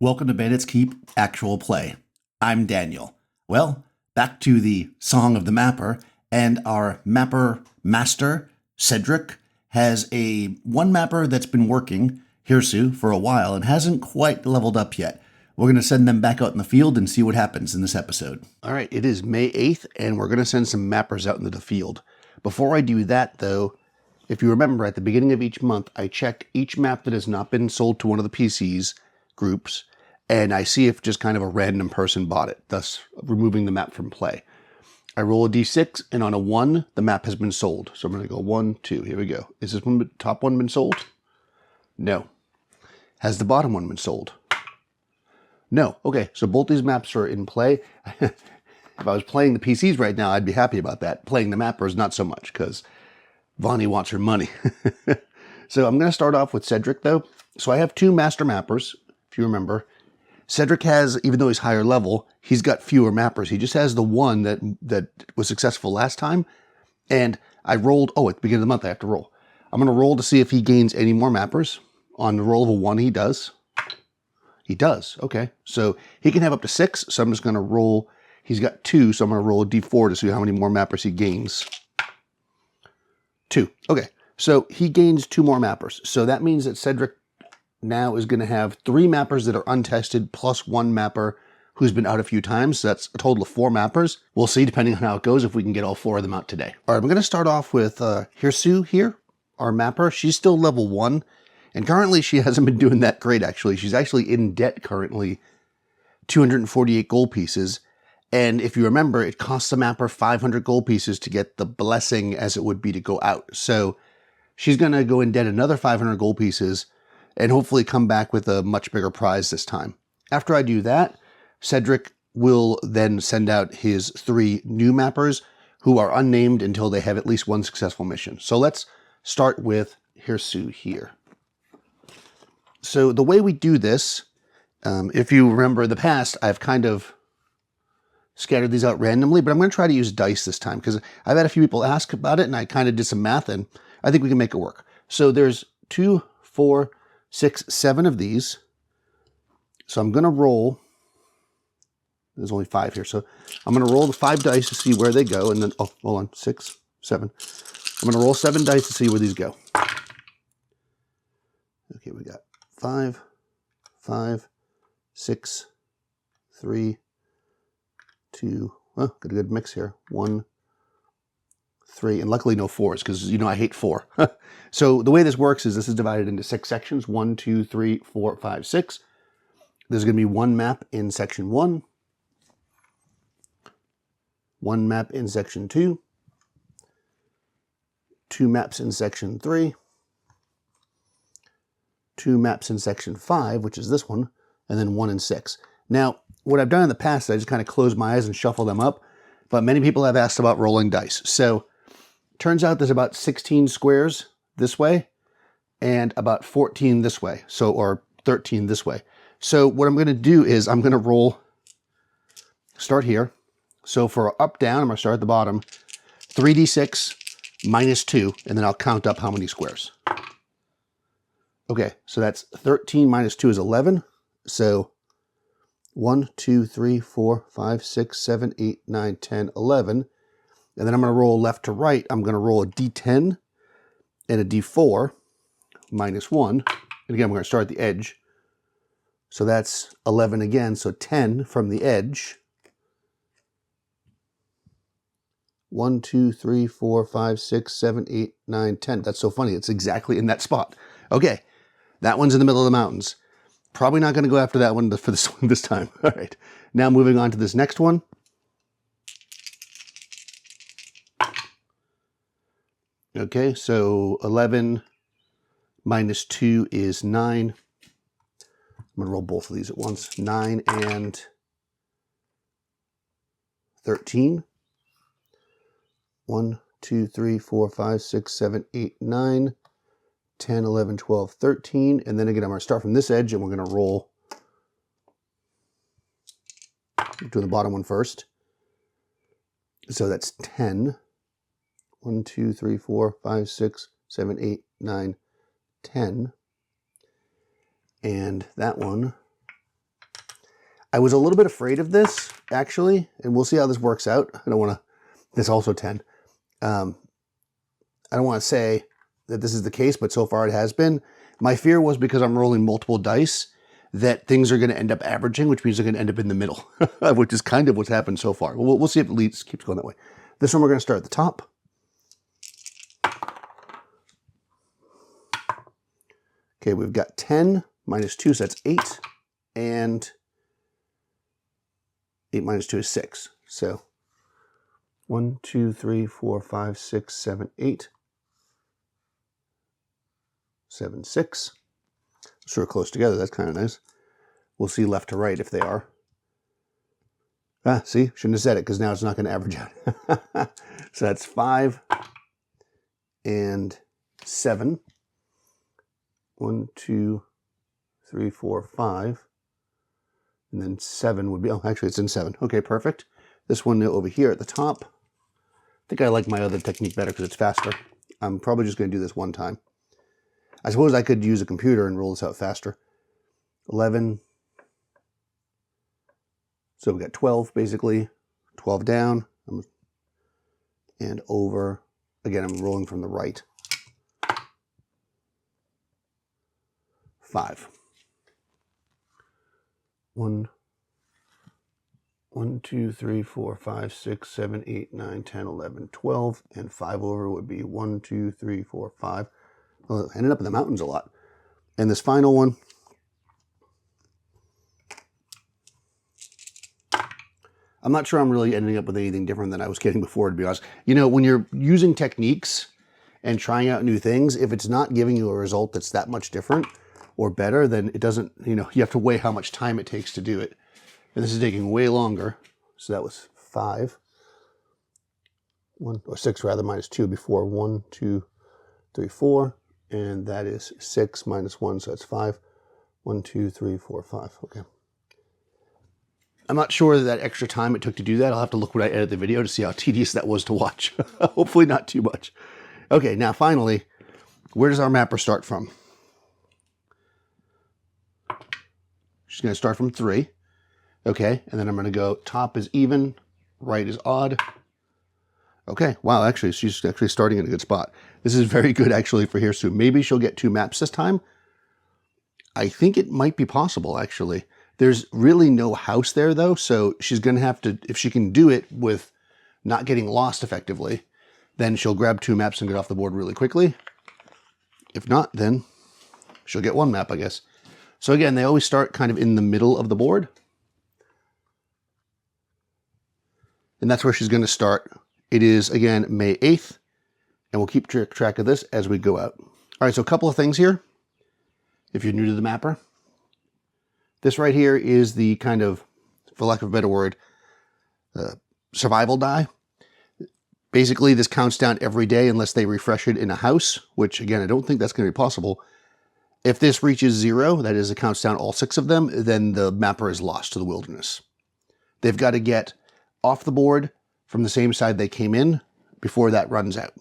Welcome to Bandits Keep Actual Play. I'm Daniel. Well, back to the Song of the Mapper, and our mapper master, Cedric, has one mapper that's been working, Hirsu, for a while and hasn't quite leveled up yet. We're going to send them back out in the field and see what happens in this episode. All right, it is May 8th, and we're going to send some mappers out into the field. Before I do that, though, if you remember, at the beginning of each month, I check each map that has not been sold to one of the PCs groups, and I see if just kind of a random person bought it, thus removing the map from play. I roll a d6, and on a 1, the map has been sold. So I'm going to go 1, 2, here we go. Is this one, top one been sold? No. Has the bottom one been sold? No. Okay, so both these maps are in play. If I was playing the PCs right now, I'd be happy about that. Playing the mappers, not so much, because Vonnie wants her money. So I'm going to start off with Cedric, though. So I have two master mappers, if you remember. Cedric has, even though he's higher level, he's got fewer mappers. He just has the one that was successful last time. And I rolled, at the beginning of the month I have to roll. I'm going to roll to see if he gains any more mappers. On the roll of a 1, he does. He does, okay. So he can have up to 6, so I'm just going to roll. He's got 2, so I'm going to roll a d4 to see how many more mappers he gains. 2, okay. So he gains 2 more mappers. So that means that Cedric now is going to have 3 mappers that are untested plus 1 mapper who's been out a few times. So that's a total of 4 mappers. We'll see, depending on how it goes, if we can get all 4 of them out today. All right, I'm going to start off with Hirsu here, our mapper. She's still level 1, and currently she hasn't been doing that great, actually. She's actually in debt currently, 248 gold pieces. And if you remember, it costs the mapper 500 gold pieces to get the blessing as it would be to go out. So she's going to go in debt another 500 gold pieces and hopefully come back with a much bigger prize this time. After I do that, Cedric will then send out his 3 new mappers who are unnamed until they have at least 1 successful mission. So let's start with Hirsu here. So the way we do this, if you remember the past, I've kind of scattered these out randomly, but I'm going to try to use dice this time because I've had a few people ask about it and I kind of did some math and I think we can make it work. So there's 2, 4, 6, 7 of these. So I'm going to roll. There's only 5 here. So I'm going to roll the 5 dice to see where they go. And then, hold on, 6, 7. I'm going to roll 7 dice to see where these go. Okay, we got 5, 5, 6, 3, 2, got a good mix here. 1, 3, and luckily no 4s because, I hate 4. So the way this works is this is divided into 6 sections. 1, 2, 3, 4, 5, 6. There's going to be 1 map in section 1. 1 map in section 2. 2 maps in section 3. 2 maps in section 5, which is this one, and then 1 in 6. Now, what I've done in the past is I just kind of close my eyes and shuffle them up, but many people have asked about rolling dice. So, turns out there's about 16 squares this way, and about 14 this way, or 13 this way. So what I'm going to do is I'm going to roll, start here. So for up, down, I'm going to start at the bottom, 3d6 minus 2, and then I'll count up how many squares. Okay, so that's 13 minus 2 is 11. So 1, 2, 3, 4, 5, 6, 7, 8, 9, 10, 11. And then I'm going to roll left to right. I'm going to roll a d10 and a d4 minus 1. And again, I'm going to start at the edge. So that's 11 again. So 10 from the edge. 1, 2, 3, 4, 5, 6, 7, 8, 9, 10. That's so funny. It's exactly in that spot. Okay, that one's in the middle of the mountains. Probably not going to go after that one for this one this time. All right, now moving on to this next one. Okay, so 11 minus 2 is 9. I'm going to roll both of these at once. 9 and 13. 1, 2, 3, 4, 5, 6, 7, 8, 9, 10, 11, 12, 13. And then again, I'm going to start from this edge and we're going to roll. Do the bottom one first. So that's 10. 1, 2, 3, 4, 5, 6, 7, 8, 9, 10. And that one I was a little bit afraid of this, actually, and we'll see how this works out. I don't want to, this also 10. I don't want to say that this is the case, but so far it has been. My fear was because I'm rolling multiple dice that things are going to end up averaging, which means they're going to end up in the middle, which is kind of what's happened so far. We'll see if it keeps going that way. This one we're going to start at the top. Okay, we've got 10 minus 2, so that's 8, and 8 minus 2 is 6. So 1, 2, 3, 4, 5, 6, 7, 8. 7, 6. Sort of close together. That's kind of nice. We'll see left to right if they are. Ah, see? Shouldn't have said it because now it's not going to average out. So that's 5 and 7. 1, 2, 3, 4, 5. And then 7 would be, oh, actually it's in 7. Okay, perfect. This one over here at the top. I think I like my other technique better because it's faster. I'm probably just going to do this one time. I suppose I could use a computer and roll this out faster. 11. So we got 12 basically. 12 down. And over. Again, I'm rolling from the right. 5. 1, 2, 3, 4, 5, 6, 7, 8, 9, 10, 11, 12. And 5 over would be 1, 2, 3, 4, 5. Well, it ended up in the mountains a lot. And this final one, I'm not sure I'm really ending up with anything different than I was getting before, to be honest. You know, when you're using techniques and trying out new things, if it's not giving you a result that's that much different or better, then it doesn't, you know, you have to weigh how much time it takes to do it. And this is taking way longer. So that was 5. 1 or 6 rather, minus 2 before. 1, 2, 3, 4. And that is 6 minus 1, so that's 5. 1, 2, 3, 4, 5. Okay. I'm not sure that extra time it took to do that. I'll have to look when I edit the video to see how tedious that was to watch. Hopefully not too much. Okay, now finally, where does our mapper start from? She's going to start from 3. Okay, and then I'm going to go top is even, right is odd. Okay, wow, actually, she's actually starting in a good spot. This is very good, actually, for Hirsu. Maybe she'll get 2 maps this time. I think it might be possible, actually. There's really no house there, though, so she's going to have to, if she can do it with not getting lost effectively, then she'll grab 2 maps and get off the board really quickly. If not, then she'll get 1 map, I guess. So again, they always start kind of in the middle of the board. And that's where she's going to start. It is, again, May 8th, and we'll keep track of this as we go out. All right, so a couple of things here, if you're new to the mapper. This right here is the kind of, for lack of a better word, survival die. Basically, this counts down every day unless they refresh it in a house, which, again, I don't think that's going to be possible. If this reaches 0, that is, it counts down all 6 of them, then the mapper is lost to the wilderness. They've got to get off the board from the same side they came in before that runs out.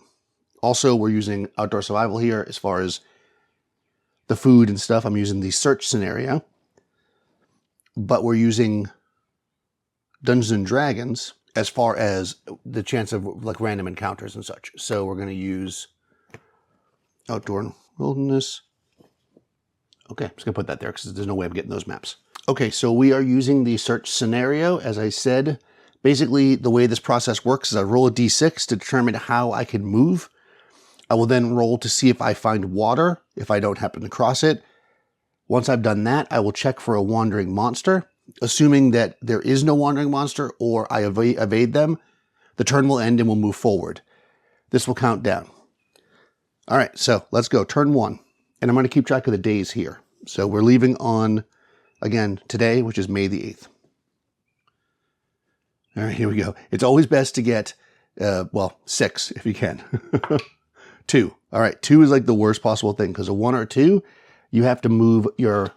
Also, we're using outdoor survival here as far as the food and stuff. I'm using the search scenario, but we're using Dungeons and Dragons as far as the chance of like random encounters and such. So we're going to use outdoor wilderness. Okay, I'm just going to put that there because there's no way of getting those maps. Okay, so we are using the search scenario, as I said. Basically, the way this process works is I roll a d6 to determine how I can move. I will then roll to see if I find water, if I don't happen to cross it. Once I've done that, I will check for a wandering monster. Assuming that there is no wandering monster or I evade them, the turn will end and we'll move forward. This will count down. All right, so let's go. Turn 1. And I'm going to keep track of the days here. So we're leaving on, again, today, which is May the 8th. All right, here we go. It's always best to get, 6 if you can. 2. All right, 2 is like the worst possible thing because a 1 or 2, you have to move your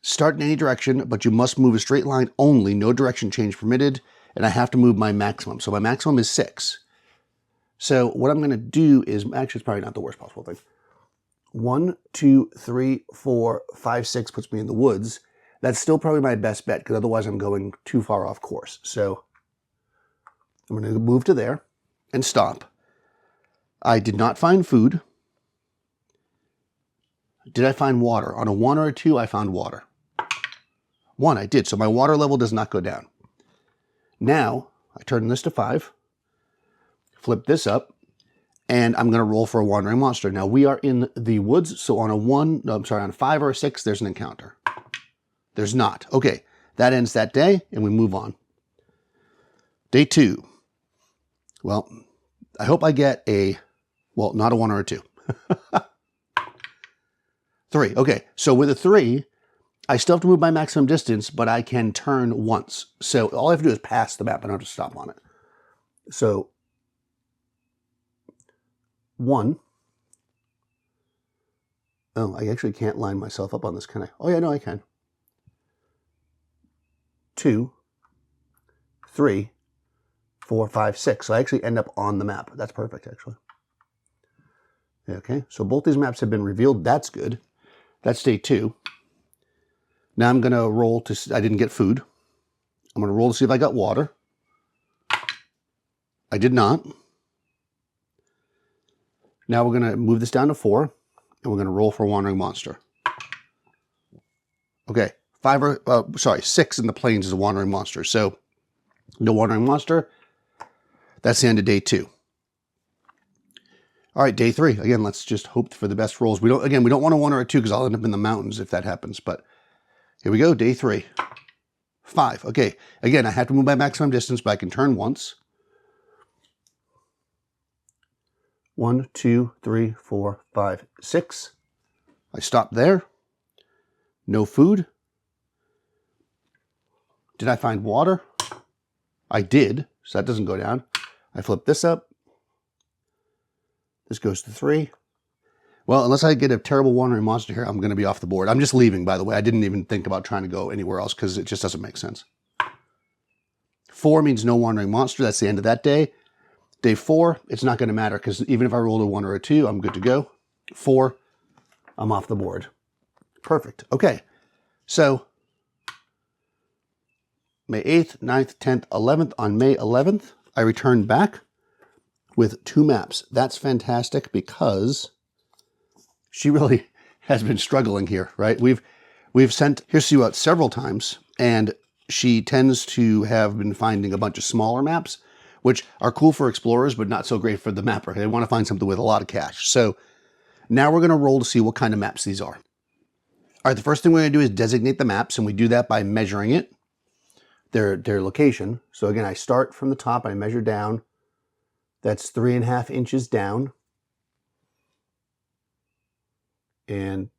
start in any direction, but you must move a straight line only, no direction change permitted, and I have to move my maximum. So my maximum is 6. So what I'm going to do is, actually it's probably not the worst possible thing. 1, 2, 3, 4, 5, 6 puts me in the woods. That's still probably my best bet, because otherwise I'm going too far off course. So I'm going to move to there and stop. I did not find food. Did I find water? On a 1 or a 2, I found water. 1, I did. So my water level does not go down. Now, I turn this to 5, flip this up, and I'm going to roll for a wandering monster. Now, we are in the woods, so on on a 5 or a 6, there's an encounter. There's not. Okay, that ends that day, and we move on. Day 2. Well, I hope I get not a 1 or a 2. 3. Okay, so with a 3, I still have to move my maximum distance, but I can turn once. So all I have to do is pass the map. I don't have to stop on it. So 1. Oh, I actually can't line myself up on this, can I? Oh, yeah, no, I can. 2, 3, 4, 5, 6. So I actually end up on the map. That's perfect, actually. Okay, so both these maps have been revealed. That's good. That's day 2. Now I'm going to roll to... I didn't get food. I'm going to roll to see if I got water. I did not. Now we're going to move this down to 4, and we're going to roll for a wandering monster. Okay, 6 in the plains is a wandering monster. So, no wandering monster. That's the end of day 2. All right, day 3. Again, let's just hope for the best rolls. We don't want a 1 or a 2 because I'll end up in the mountains if that happens. But here we go, day 3. 5. Okay, again, I have to move my maximum distance, but I can turn once. 1, 2, 3, 4, 5, 6. I stop there. No food. Did I find water? I did, so that doesn't go down. I flip this up. This goes to 3. Well, unless I get a terrible wandering monster here, I'm going to be off the board. I'm just leaving, by the way. I didn't even think about trying to go anywhere else because it just doesn't make sense. 4 means no wandering monster. That's the end of that day. Day 4, it's not going to matter because even if I rolled a 1 or a 2, I'm good to go. 4, I'm off the board. Perfect. Okay. So, May 8th, 9th, 10th, 11th. On May 11th, I returned back with 2 maps. That's fantastic because she really has been struggling here, right? We've sent Hirsu out several times, and she tends to have been finding a bunch of smaller maps, which are cool for explorers, but not so great for the mapper. They want to find something with a lot of cash. So now we're going to roll to see what kind of maps these are. All right, the first thing we're going to do is designate the maps, and we do that by measuring it, their location. So again, I start from the top, I measure down. That's 3.5 inches down and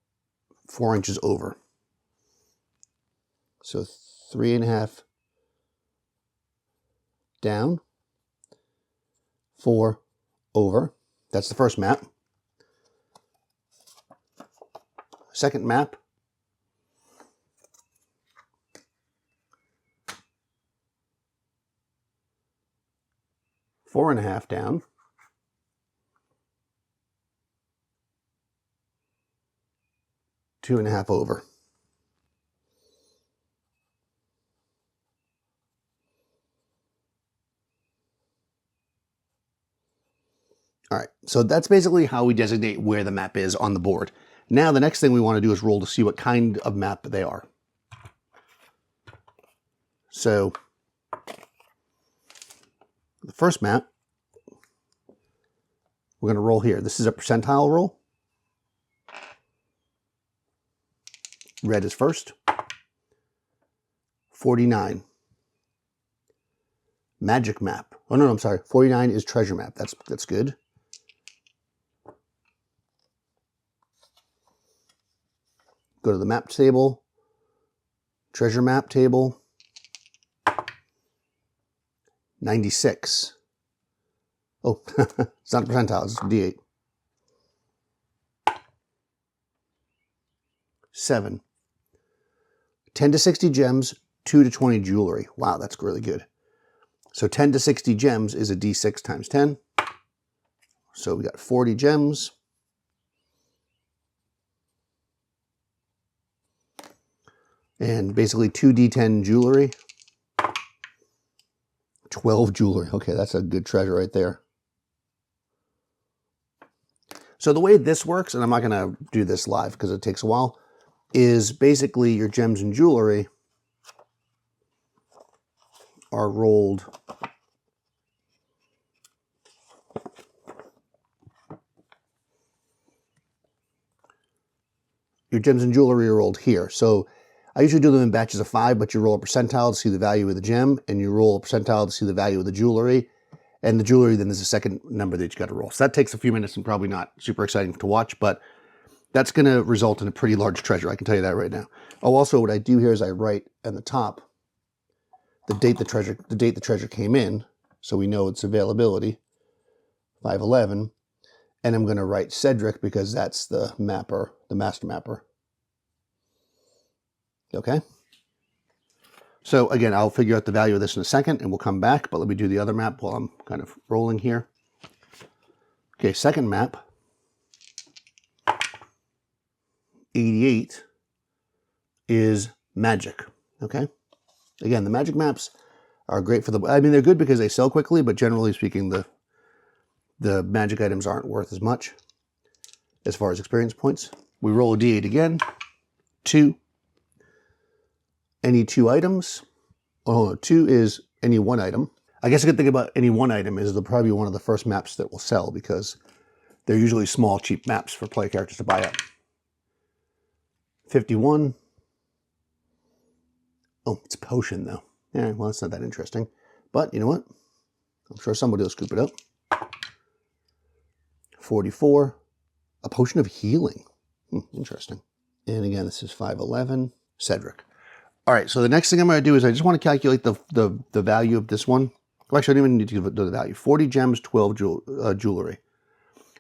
4 inches over. So 3.5 down, 4 over. That's the first map. Second map. Four and a half down. Two and a half over. All right, so that's basically how we designate where the map is on the board. Now the next thing we want to do is roll to see what kind of map they are. So the first map, we're going to roll here. This is a percentile roll. Red is first. 49. Magic map. Oh, no, I'm sorry. 49 is treasure map. That's good. Go to the map table. Treasure map table. 96. Oh, it's not a percentile. It's a D8. 7. 10 to 60 gems, 2 to 20 jewelry. Wow, that's really good. So 10 to 60 gems is a D6 times 10. So we got 40 gems. And basically 2d10 jewelry. 12 jewelry. Okay, that's a good treasure right there. So the way this works, and I'm not going to do this live because it takes a while, is basically your gems and jewelry are rolled are rolled here. So I usually do them in batches of 5, but you roll a percentile to see the value of the gem, and you roll a percentile to see the value of the jewelry. And the jewelry, then there's a second number that you got to roll. So that takes a few minutes and probably not super exciting to watch, but that's going to result in a pretty large treasure. I can tell you that right now. Oh, also what I do here is I write at the top the date the treasure came in, so we know its availability, 5/11, and I'm going to write Cedric because that's the mapper, the master mapper. Okay. So again, I'll figure out the value of this in a second and we'll come back, but let me do the other map while I'm kind of rolling here. Okay, second map, 88, is magic. Okay. Again, the magic maps are great for they're good because they sell quickly, but generally speaking, the magic items aren't worth as much as far as experience points. We roll a d8 again, 2. Any 2 items. Oh, no, 2 is any 1 item. I guess a good thing about any 1 item is they'll probably be one of the first maps that will sell because they're usually small, cheap maps for player characters to buy up. 51. Oh, it's a potion though. Yeah, well, that's not that interesting. But you know what? I'm sure somebody will scoop it up. 44. A potion of healing. Interesting. And again, this is 5/11. Cedric. All right, so the next thing I'm going to do is I just want to calculate the value of this one. Well, actually, I don't even need to give it the value. 40 gems, 12 jewelry.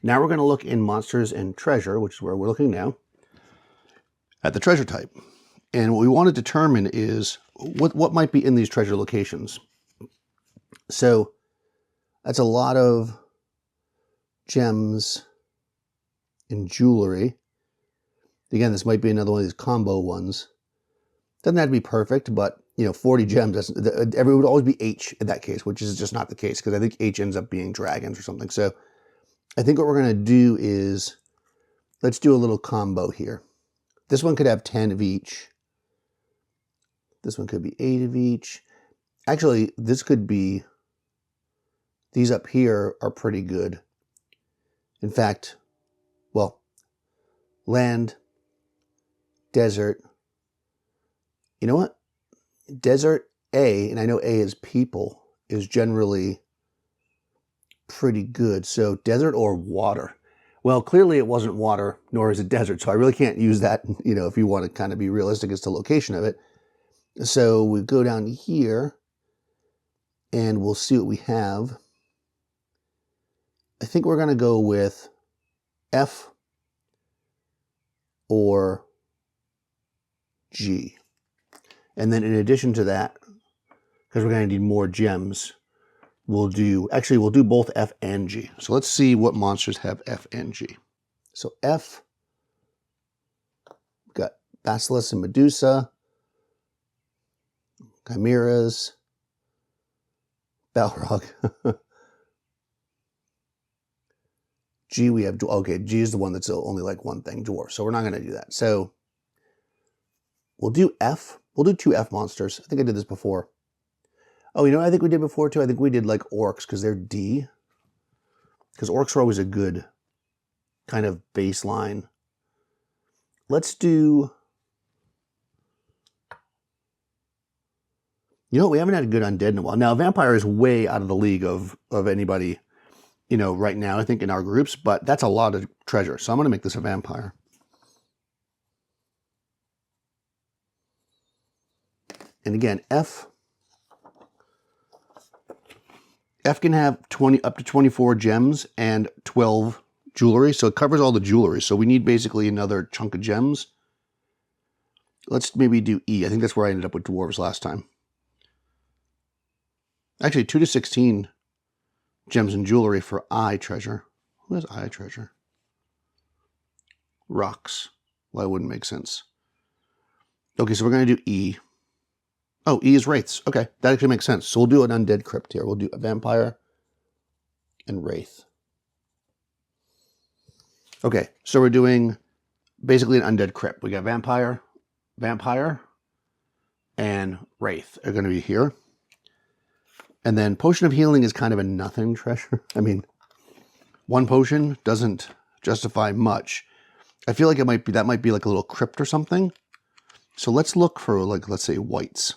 Now we're going to look in monsters and treasure, which is where we're looking now, at the treasure type. And what we want to determine is what might be in these treasure locations. So that's a lot of gems and jewelry. Again, this might be another one of these combo ones. Doesn't have to be perfect, but 40 gems, it would always be H in that case, which is just not the case because I think H ends up being dragons or something. So I think what we're going to do is, let's do a little combo here. This one could have 10 of each. This one could be 8 of each. Actually, this could be, these up here are pretty good. In fact, well, land, desert. You know what? Desert A, and I know A is people, is generally pretty good. So desert or water. Well, clearly it wasn't water, nor is it desert. So I really can't use that, if you want to kind of be realistic as to location of it. So we go down here and we'll see what we have. I think we're going to go with F or G. And then in addition to that, because we're going to need more gems, we'll do both F and G. So let's see what monsters have F and G. So F, we've got Basilisk and Medusa, Chimeras, Balrog. G, we have, okay, G is the one that's only like one thing, dwarf. So we're not going to do that. So we'll do F. We'll do 2 F monsters. I think I did this before. Oh, I think we did before too. I think we did like orcs because they're D. Because orcs are always a good kind of baseline. Let's do... we haven't had a good undead in a while. Now, vampire is way out of the league of anybody, right now, I think, in our groups. But that's a lot of treasure. So I'm going to make this a vampire. And again, F can have up to 24 gems and 12 jewelry. So it covers all the jewelry. So we need basically another chunk of gems. Let's maybe do E. I think that's where I ended up with dwarves last time. Actually, 2 to 16 gems and jewelry for I treasure. Who has I treasure? Rocks. Well, that wouldn't make sense. Okay, so we're going to do E. Oh, E is Wraiths. Okay, that actually makes sense. So we'll do an Undead Crypt here. We'll do a Vampire and Wraith. Okay, so we're doing basically an Undead Crypt. We got Vampire, and Wraith are going to be here. And then Potion of Healing is kind of a nothing treasure. I mean, one potion doesn't justify much. I feel like that might be like a little crypt or something. So let's look for, like, let's say whites.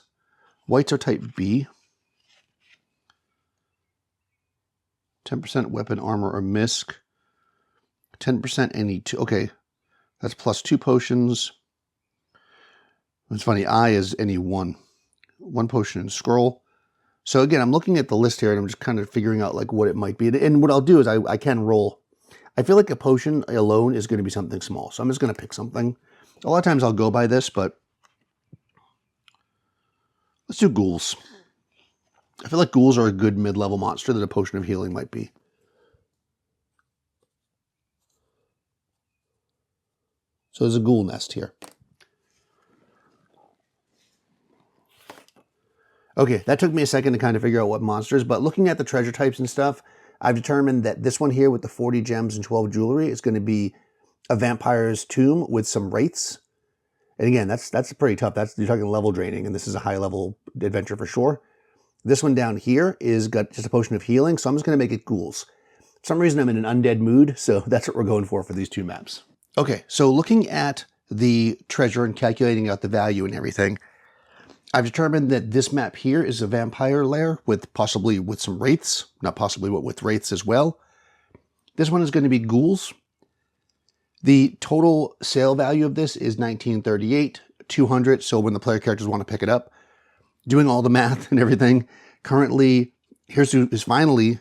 Whites are type B. 10% weapon, armor, or misc. 10% any two. Okay, that's plus 2 potions. It's funny, I is any one. 1 potion and scroll. So again, I'm looking at the list here and I'm just kind of figuring out like what it might be. And what I'll do is I can roll. I feel like a potion alone is going to be something small. So I'm just going to pick something. A lot of times I'll go by this, but let's do ghouls. I feel like ghouls are a good mid-level monster that a Potion of Healing might be. So there's a ghoul nest here. Okay, that took me a second to kind of figure out what monsters, but looking at the treasure types and stuff, I've determined that this one here with the 40 gems and 12 jewelry is going to be a vampire's tomb with some wraiths. And again, that's pretty tough. You're talking level draining, and this is a high level adventure for sure. This one down here is got just a Potion of Healing, so I'm just going to make it ghouls. For some reason I'm in an undead mood, so that's what we're going for these two maps. Okay, so looking at the treasure and calculating out the value and everything, I've determined that this map here is a vampire lair with possibly with some wraiths, not possibly, but with wraiths as well. This one is going to be ghouls. The total sale value of this is 1938, 200. So when the player characters want to pick it up, doing all the math and everything, currently Hirsu is finally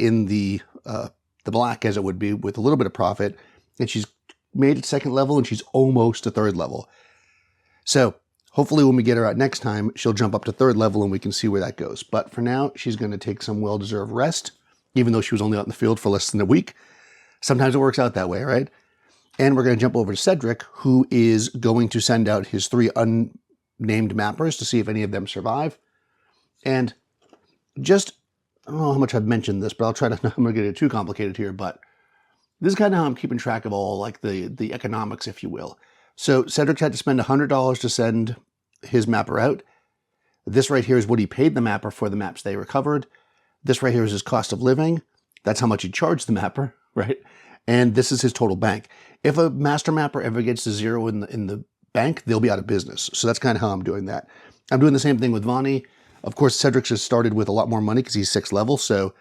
in the black, as it would be, with a little bit of profit, and she's made it second level and she's almost to third level. So hopefully when we get her out next time, she'll jump up to third level and we can see where that goes. But for now, she's going to take some well-deserved rest, even though she was only out in the field for less than a week. Sometimes it works out that way, right? And we're going to jump over to Cedric, who is going to send out his 3 unnamed mappers to see if any of them survive. And just, I don't know how much I've mentioned this, but I'll try to, I'm going to get it too complicated here, but this is kind of how I'm keeping track of all like the economics, if you will. So Cedric had to spend $100 to send his mapper out. This right here is what he paid the mapper for the maps they recovered. This right here is his cost of living. That's how much he charged the mapper, right? And this is his total bank. If a master mapper ever gets to 0 in the bank, they'll be out of business. So that's kind of how I'm doing that. I'm doing the same thing with Vani. Of course, Cedric just started with a lot more money because he's 6th level, so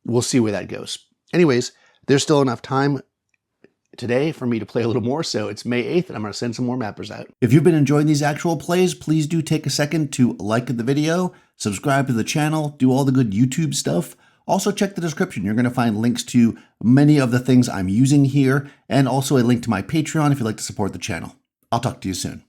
we'll see where that goes. Anyways, there's still enough time today for me to play a little more, so it's May 8th, and I'm going to send some more mappers out. If you've been enjoying these actual plays, please do take a second to like the video, subscribe to the channel, do all the good YouTube stuff. Also check the description. You're going to find links to many of the things I'm using here, and also a link to my Patreon if you'd like to support the channel. I'll talk to you soon.